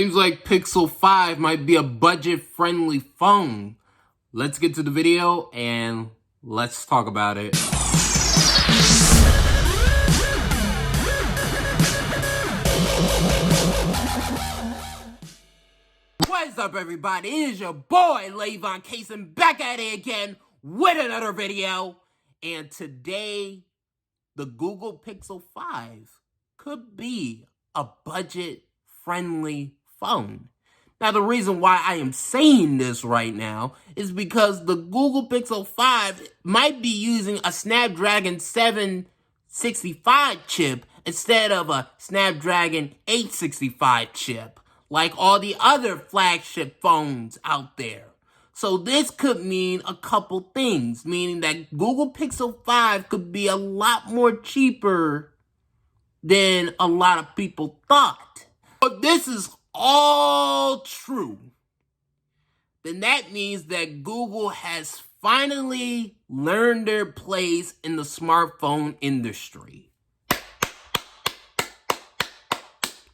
Seems like Pixel 5 might be a budget-friendly phone. Let's get to the video and let's talk about it. What's up, everybody? It is your boy, Levon Cason, back at it again with another video. And today, the Google Pixel 5 could be a budget-friendly phone. Now, the reason why I am saying this right now is because the Google Pixel 5 might be using a Snapdragon 765 chip instead of a Snapdragon 865 chip, like all the other flagship phones out there. So this could mean a couple things, meaning that Google Pixel 5 could be a lot more cheaper than a lot of people thought. But this is all true, then that means that Google has finally learned their place in the smartphone industry.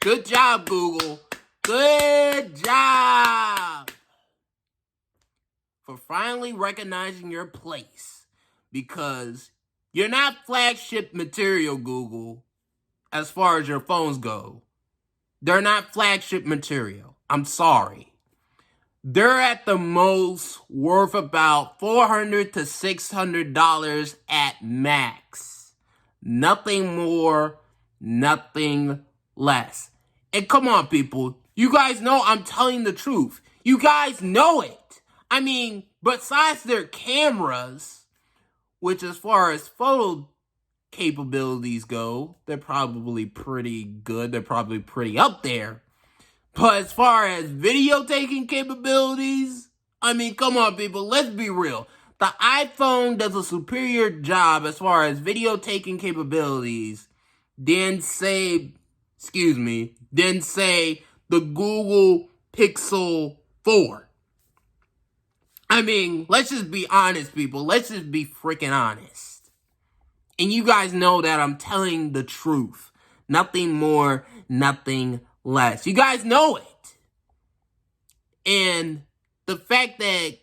Good job, Google. Good job for finally recognizing your place, because you're not flagship material, Google, as far as your phones go. They're not flagship material. I'm sorry. They're at the most worth about $400 to $600 at max. Nothing more, nothing less. And come on, people. You guys know I'm telling the truth. You guys know it. I mean, besides their cameras, which as far as photo capabilities go, they're probably pretty good. They're probably pretty up there. But as far as video taking capabilities, I mean, come on, people, let's be real. The iPhone does a superior job as far as video taking capabilities than say the Google Pixel 4. I mean, let's just be honest, people. Let's just be freaking honest. And you guys know that I'm telling the truth. Nothing more, nothing less. You guys know it. And the fact that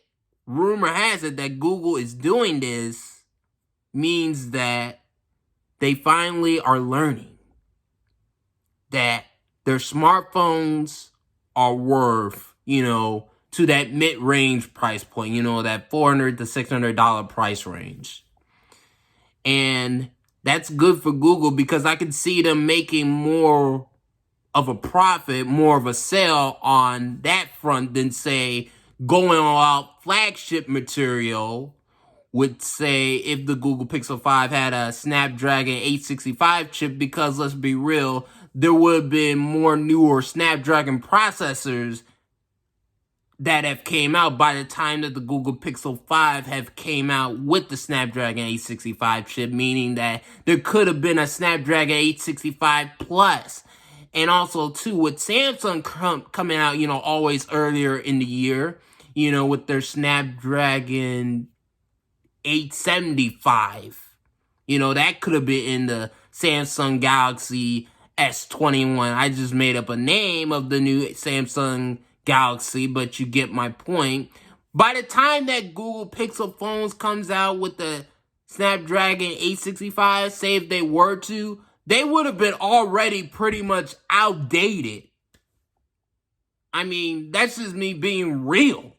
rumor has it that Google is doing this means that they finally are learning that their smartphones are worth, to that mid-range price point, that $400 to $600 price range. And that's good for Google, because I can see them making more of a profit, more of a sale on that front than, say, going all out flagship material with, say, if the Google Pixel 5 had a Snapdragon 865 chip, because let's be real, there would have been more newer Snapdragon processors that have came out by the time that the Google Pixel 5 have came out with the Snapdragon 865 chip, meaning that there could have been a Snapdragon 865 Plus. And also, too, with Samsung coming out, always earlier in the year, with their Snapdragon 875. That could have been in the Samsung Galaxy S21. I just made up a name of the new Samsung Galaxy, but you get my point. By the time that Google Pixel phones comes out with the Snapdragon 865, say if they were to, they would have been already pretty much outdated. I mean, that's just me being real.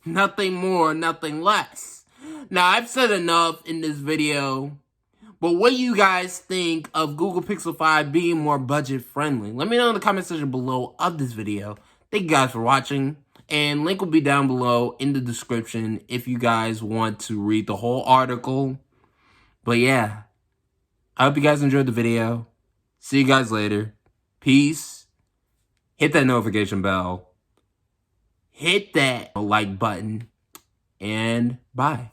Nothing more, nothing less. Now, I've said enough in this video, but what do you guys think of Google Pixel 5 being more budget friendly? Let me know in the comment section below of this video. Thank you guys for watching, and link will be down below in the description if you guys want to read the whole article. But yeah, I hope you guys enjoyed the video. See you guys later. Peace. Hit that notification bell. Hit that like button. And bye.